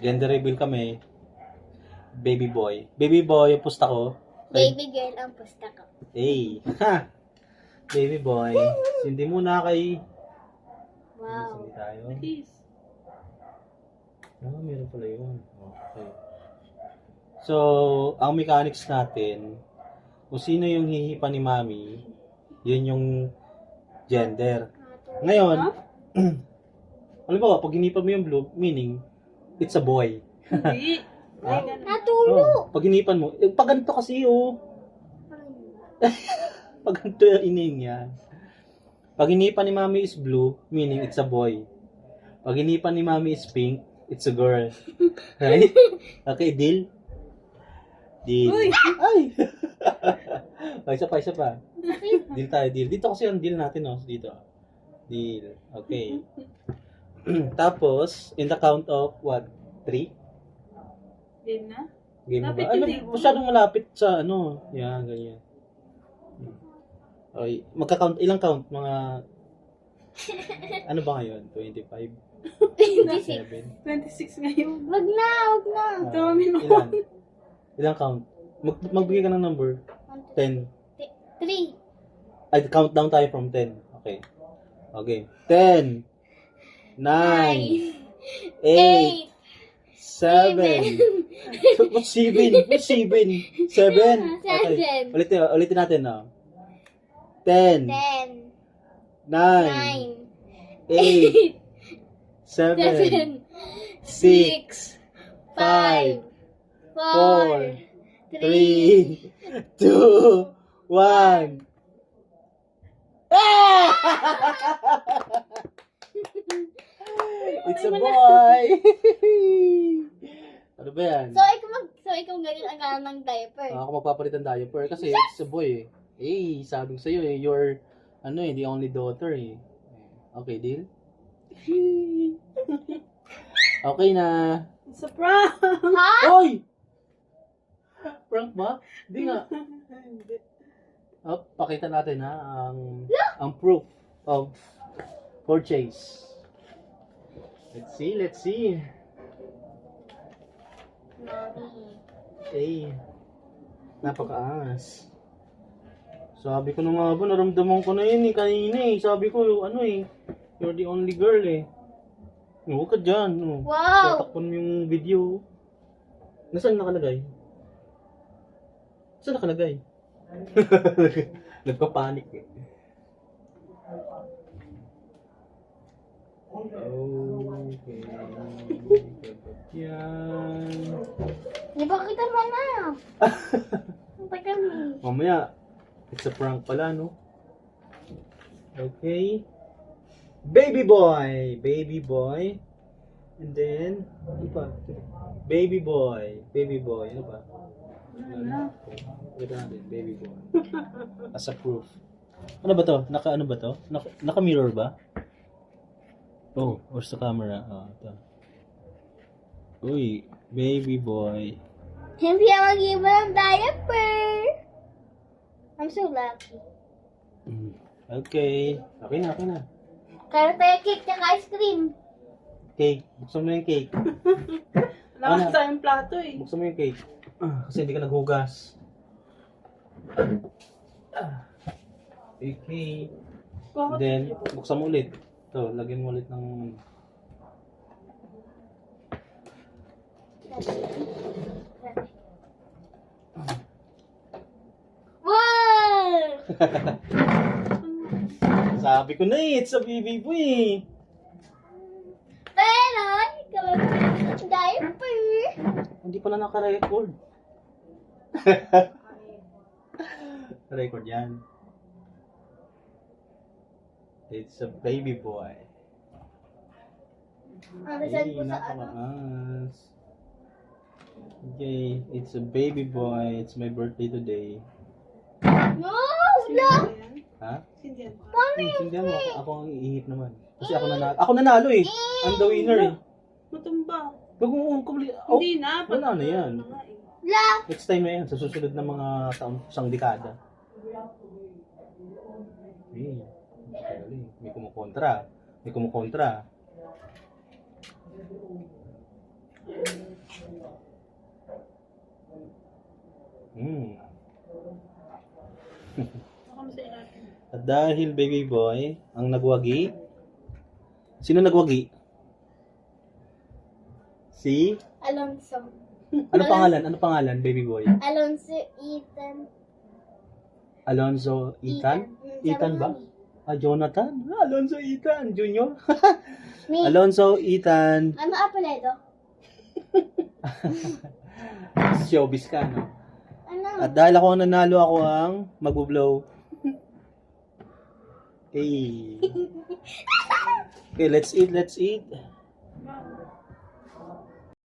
Gender reveal kami. Baby boy. Baby boy, yung pusta ko. Baby girl ang pusta ko. Hey. Ha! Baby boy. Sindi muna kay... Wow. Sindi tayo. Please. Ah, meron pala yun. Okay. So, ang mechanics natin, kung sino yung hihipa ni Mami, yun yung gender. Ngayon, alam ba, pag hinipa mo yung blue, meaning, it's a boy. Hindi. Ha? Natulo. Pag hinipan mo, pag ganito kasi, oh. Pag ganito yung ining yan. Pag hinipan ni Mami is blue, meaning it's a boy. Pag hinipan ni Mami is pink, it's a girl. Right? Okay, deal? Deal. Uy! Ay! Isa pa. Deal tayo, deal. Dito kasi ang deal natin, oh. Dito. Deal. Okay. Tapos, in the count of, what? 3? Game na? Game na Lapit ba? yung Ano, game mo. masyadong malapit sa, ano. Yan, ganyan. Okay. Magka-count, ilang count? Mga, ano ba ngayon? 25? 26. 7? 26 ngayon. Wag na. Dami na. Ilan? Ilang count? Magbigay ka ng number. 10. 3. Ay, countdown tayo from 10. Okay. Okay. 10, 9, 8, 7. What's 7? What's 7? 7? Okay. Ulitin natin, no? 10, 9, 9, 8, 7, 6, 5, 4, 3, 2, 1. Ah! It's a boy! Ano ba yan? So ikaw ganyan ang gana ng diaper. Ako magpapalit ng diaper kasi it's a boy eh. Eh, sabi ko sa'yo eh, you're, the only daughter eh. Okay, deal? Okay na. It's a prank! Ha? Oy! Prank ba? Hindi nga. Pakita natin ha, ang proof of purchase. Let's see. Mami. Eh, napakaangas. Sabi ko na nga ba, naramdaman ko na yun eh, kanina eh. Sabi ko, you're the only girl eh. Huwag ka dyan. Wow. Tatakpan mo yung video. Nasaan nakalagay? Saan nakalagay? Nagpapanik eh. Okay. Yan. Di ba kita mo na? Ang tagal mo. Mamaya, it's a prank pala, no? Okay. Baby boy. And then, ano pa? Baby boy. Ano pa? Ano? Ito natin, baby boy. As a proof. Ano ba to? Naka mirror ba? Oh, where's the camera? Ito. Uy, baby boy. Hindi ako mag-iba ng diaper. I'm so lucky. Okay. Okay na. Kaya tayo cake at ice cream. Cake. Buksan mo yung cake. Wala Ano? ka tayong plato eh. Buksan mo yung cake. Kasi hindi ka naghugas. Okay. Bakit? Then, buksan mo ulit. Ito, lagyan mo ulit ng... Wow! Sabi ko na eh, it's a baby boy eh. Pero, ikaw ang diaper. Hindi pala naka-record. Record yan. It's a baby boy. Saan po sa ano? napakaangas. Okay, it's a baby boy. It's my birthday today. No! Wala! Ha? Sindihan ko. Mami! Sindihan mo, ako ang iihip naman. Kasi ako nanalo eh. I'm the winner eh. Matumba. Hindi Hindi na. wala na yan. Ano nga eh. Wala! Next time na yan, sa susunod na mga taon, isang dekada. May kumukontra. At dahil baby boy ang nagwagi, sino nagwagi? Si? Alonso. Ano pangalan? Ano pangalan, baby boy? Alonso Ethan. Alonzo Ethan? Ethan ba? Jonathan? Alonzo Ethan Junior? Me. Alonzo Ethan. Ano apelido? Showbiz ka, no? Ano? At dahil ako ang nanalo, ako ang mag-blow. Okay. Okay, let's eat, let's eat. Wow.